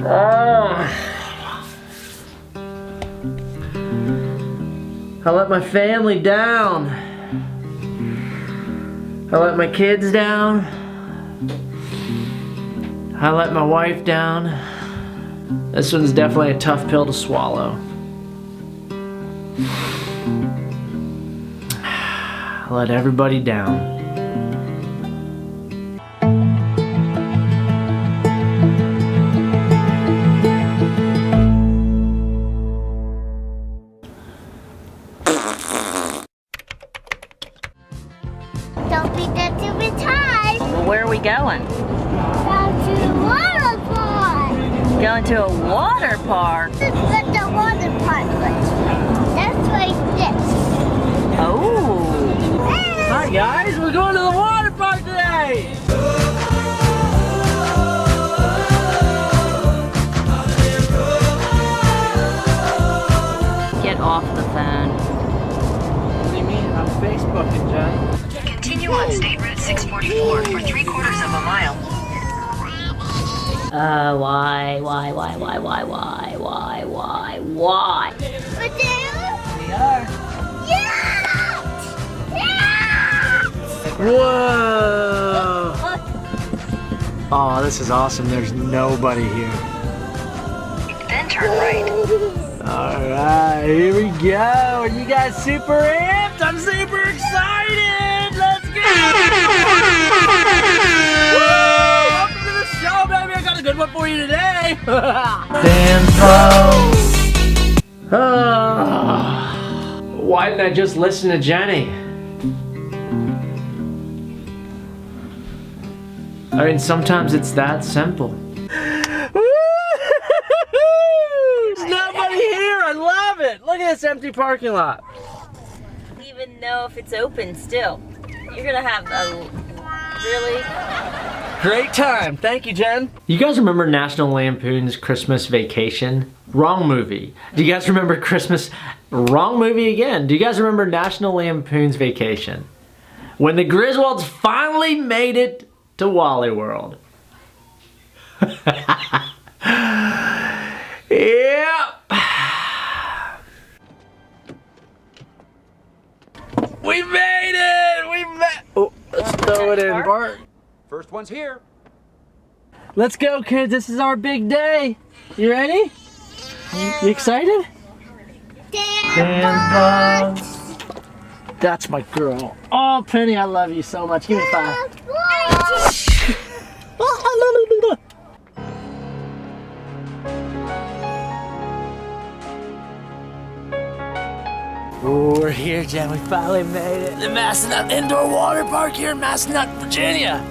I let my family down. I let my kids down. I let my wife down. This one's definitely a tough pill to swallow. I let everybody down. Don't forget to be time. Well, where are we going? Down to the water park. Going to a water park. This is what the water park looks like. That's like this. Oh. Hi guys, we're going to the water park today! Get off the phone. What do you mean? I'm Facebooking, Jen. Continue on State Route 644 for 3/4 of a mile. Why? But there. We are. Yeah! Yeah! Whoa! Oh, this is awesome. There's nobody here. Then turn right. Alright, here we go. Are you guys super amped? I'm super excited! Let's go! Woo! Welcome to the show, baby! I got a good one for you today! Stand Why didn't I just listen to Jenny? I mean, sometimes it's that simple. There's nobody here. I love it. Look at this empty parking lot. Don't even know if it's open still. You're gonna have a really Great time. Thank you, Jen. You guys remember National Lampoon's Christmas Vacation? Wrong movie. Do you guys remember Christmas? Wrong movie again. Do you guys remember National Lampoon's Vacation? When the Griswolds finally made it to Wally World. Yep. We made it! We made. Oh, let's throw it in, Bart. First one's here. Let's go, kids. This is our big day. You ready? You excited? Stand That's my girl. Oh, Penny, I love you so much. Give me 5. Oh, we're here, Jen. We finally made it. The Massanutten Indoor Waterpark here in Massanutten, Virginia.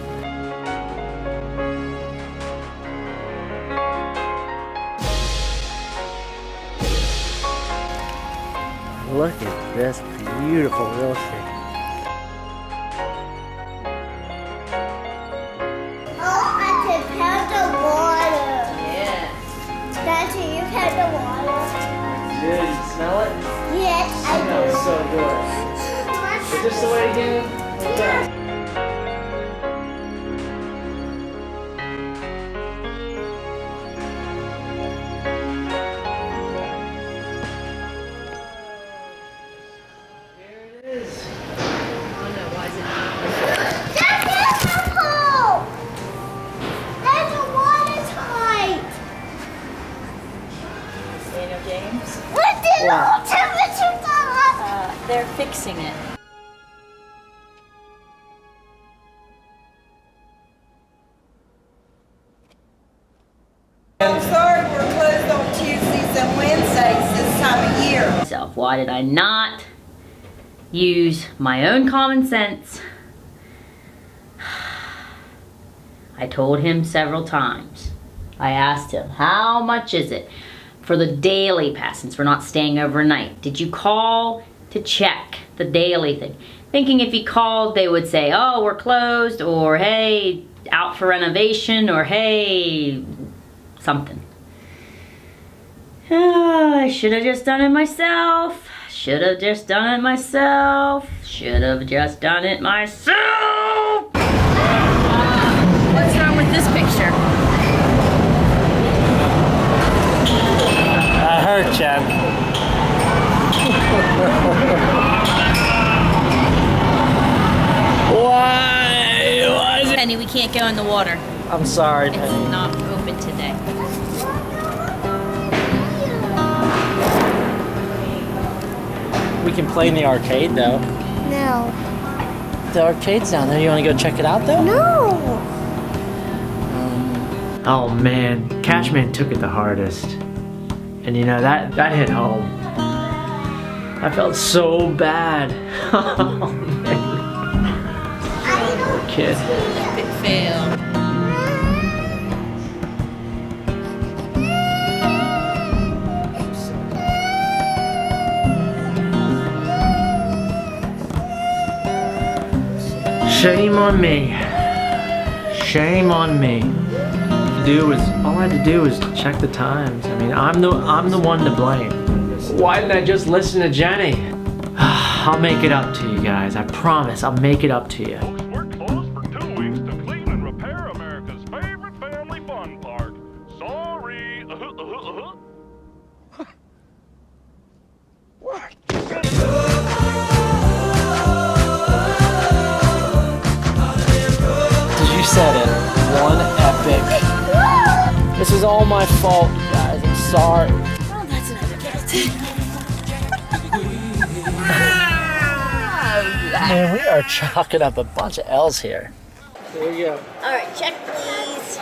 Look at this beautiful real estate. Oh, I can count the water. yeah. Daddy, you count the water? Dude, you smell it? Yes, I It do. smells so good. Is this the way to get in? Okay. That's beautiful! That's a watertight! Daniel James? What the Wow. low temperature dog? They're fixing it. I'm sorry we're closed on Tuesdays and Wednesdays this time of year. Myself, why did I not use my own common sense? I told him several times. I asked him, how much is it for the daily pass since we're not staying overnight? Did you call to check the daily thing? Thinking if he called, they would say, oh, we're closed, or hey, out for renovation, or hey, something. I should have just done it myself. Should have just done it myself. Should have just done it myself. What's wrong with this picture? hurt, Jen. Why is it? Penny, we can't go in the water. I'm sorry, It's Penny. not open today. We can play in the arcade though. No. The arcade's down there. You want to go check it out though? No. Oh man, Cashman took it the hardest. And you know, that hit home. I felt so bad. Oh man. Poor kid. Big fail. Shame on me. Shame on me. All I had to do was check the times. I mean, I'm the one to blame. Why didn't I just listen to Jenny? I'll make it up to you guys. I promise. I'll make it up to you. We're closed for 2 weeks to clean and repair America's favorite family fun park. Sorry. You said it. One epic. This is all my fault, guys. I'm sorry. Oh, that's another bit. Man, we are chalking up a bunch of L's here. Here we go. All right, check please.